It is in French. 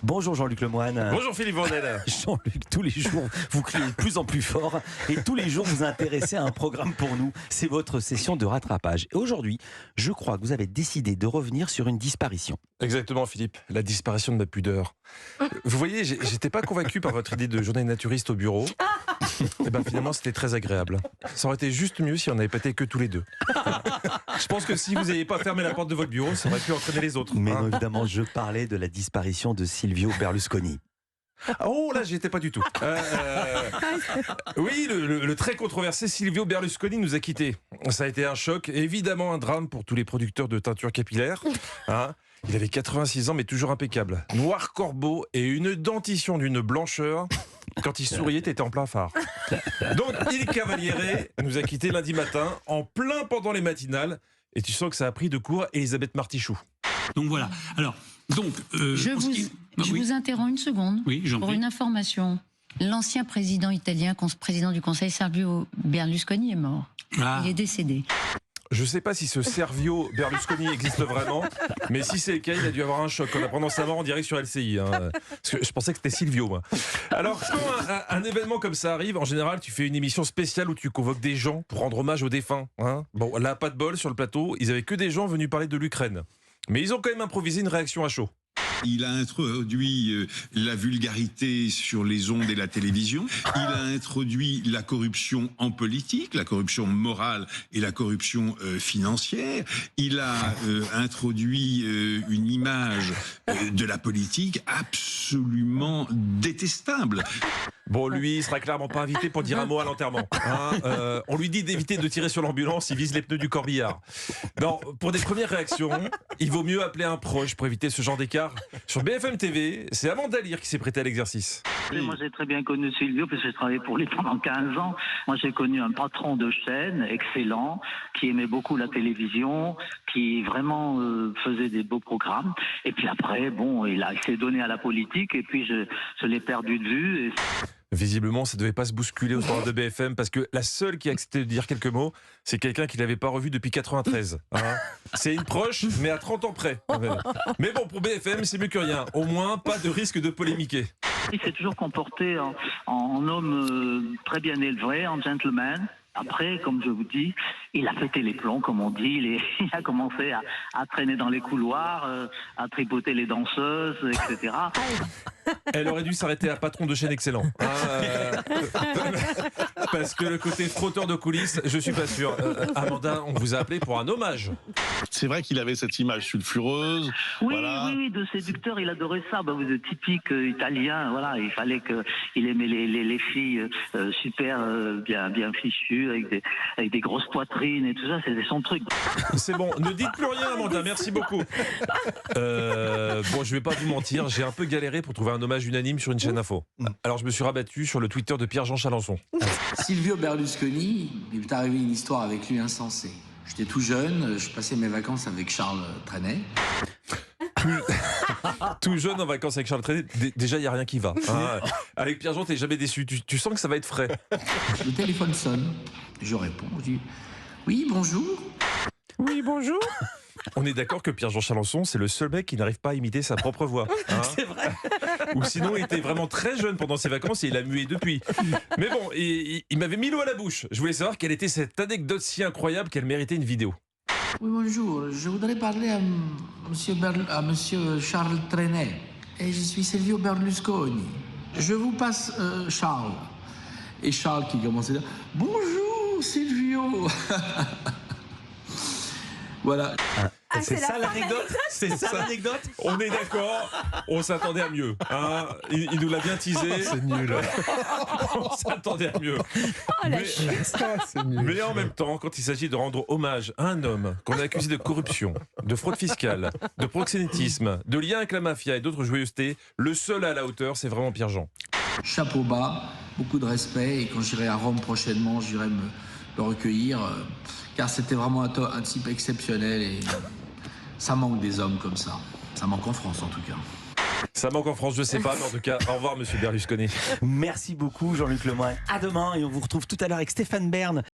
Bonjour Jean-Luc Lemoyne. Bonjour Philippe Vandel. Jean-Luc, tous les jours, vous criez de plus en plus fort et tous les jours vous intéressez à un programme pour nous. C'est votre session de rattrapage. Et aujourd'hui, je crois que vous avez décidé de revenir sur une disparition. Exactement Philippe, la disparition de ma pudeur. Vous voyez, j'étais pas convaincu par votre idée de journée naturiste au bureau. Et ben finalement c'était très agréable. Ça aurait été juste mieux si on n'avait pas été que tous les deux. Je pense que si vous n'aviez pas fermé la porte de votre bureau, ça aurait pu entraîner les autres. Mais non, évidemment, je parlais de la disparition de Silvio Berlusconi. Oh là, j'y étais pas du tout. Oui, le très controversé Silvio Berlusconi nous a quittés. Ça a été un choc, évidemment un drame pour tous les producteurs de teinture capillaire. Hein, il avait 86 ans, mais toujours impeccable. Noir corbeau et une dentition d'une blancheur. Quand il souriait, t'étais en plein phare. Donc, Il Cavaliere nous a quittés lundi matin, en plein pendant les matinales. Et tu sens que ça a pris de court Elisabeth Martichoux. Donc voilà. Alors, Je vous interromps une seconde pour une information. L'ancien président italien, président du Conseil, Silvio Berlusconi, est mort. Ah. Il est décédé. Je ne sais pas si ce Silvio Berlusconi existe vraiment, mais si c'est le cas, il a dû avoir un choc en apprenant sa mort en direct sur LCI. Hein, parce que je pensais que c'était Silvio, moi. Alors, quand un événement comme ça arrive, en général, tu fais une émission spéciale où tu convoques des gens pour rendre hommage aux défunts. Hein. Bon, là, pas de bol sur le plateau, ils avaient que des gens venus parler de l'Ukraine. Mais ils ont quand même improvisé une réaction à chaud. Il a introduit la vulgarité sur les ondes et la télévision. Il a introduit la corruption en politique, la corruption morale et la corruption financière. Il a introduit une image de la politique absolument détestable. Bon, lui, il sera clairement pas invité pour dire un mot à l'enterrement. Hein. On lui dit d'éviter de tirer sur l'ambulance, il vise les pneus du corbillard. Non, pour des premières réactions, il vaut mieux appeler un proche pour éviter ce genre d'écart. Sur BFM TV, c'est Amanda Lear qui s'est prêtée à l'exercice. Moi, j'ai très bien connu Silvio, parce que j'ai travaillé pour lui pendant 15 ans. Moi, j'ai connu un patron de chaîne excellent, qui aimait beaucoup la télévision, qui vraiment faisait des beaux programmes. Et puis après, bon, il s'est donné à la politique, et puis je l'ai perdu de vue. Visiblement, ça ne devait pas se bousculer au standard de BFM, parce que la seule qui a accepté de dire quelques mots, c'est quelqu'un qu'il n'avait pas revu depuis 93. Hein. C'est une proche, mais à 30 ans près. Mais bon, pour BFM, c'est mieux que rien. Au moins, pas de risque de polémiquer. Il s'est toujours comporté en homme très bien élevé, en gentleman. Après, comme je vous dis, il a pété les plombs, comme on dit. Il a commencé à traîner dans les couloirs, à tripoter les danseuses, etc. Elle aurait dû s'arrêter à patron de chaîne excellent. Parce que le côté frotteur de coulisses, je suis pas sûr. Amanda, on vous a appelé pour un hommage. C'est vrai qu'il avait cette image sulfureuse. Oui, voilà. oui, de séducteur, il adorait ça. Bah, vous êtes typique italien, voilà. Il fallait qu'il aimait les filles super bien fichues, avec des grosses poitrines et tout ça. C'était son truc. C'est bon, ne dites plus rien, Amanda. Merci beaucoup. Bon, je vais pas vous mentir, j'ai un peu galéré pour trouver un hommage unanime sur une chaîne info. Alors je me suis rabattu sur le Twitter de Pierre-Jean Chalençon. Silvio Berlusconi, il m'est arrivé une histoire avec lui insensée. J'étais tout jeune, je passais mes vacances avec Charles Trenet. Tout jeune en vacances avec Charles Trenet, déjà il n'y a rien qui va. Hein. Avec Pierre-Jean, t'es jamais déçu. Tu sens que ça va être frais. Le téléphone sonne, je réponds, je dis « Oui, bonjour ». Oui, bonjour. On est d'accord que Pierre-Jean Chalençon, c'est le seul mec qui n'arrive pas à imiter sa propre voix. Hein. C'est vrai. Ou sinon, il était vraiment très jeune pendant ses vacances et il a mué depuis. Mais bon, il m'avait mis l'eau à la bouche. Je voulais savoir quelle était cette anecdote si incroyable qu'elle méritait une vidéo. Oui, bonjour, je voudrais parler à monsieur Charles Trenet. Et je suis Silvio Berlusconi. Je vous passe Charles. Et Charles qui commence à dire « Bonjour Silvio !» Voilà. C'est ça l'anecdote. C'est ça l'anecdote. On est d'accord, on s'attendait à mieux. Hein, il nous l'a bien teasé. C'est nul. On s'attendait à mieux. Mais en même temps, quand il s'agit de rendre hommage à un homme qu'on a accusé de corruption, de fraude fiscale, de proxénétisme, de lien avec la mafia et d'autres joyeusetés, le seul à la hauteur, c'est vraiment Pierre-Jean. Chapeau bas, beaucoup de respect. Et quand j'irai à Rome prochainement, j'irai le recueillir. Car c'était vraiment un type exceptionnel et ça manque des hommes comme ça. Ça manque en France en tout cas. Ça manque en France, je sais pas, mais en tout cas, au revoir monsieur Berlusconi. Merci beaucoup Jean-Luc Lemoyne. À demain et on vous retrouve tout à l'heure avec Stéphane Bern.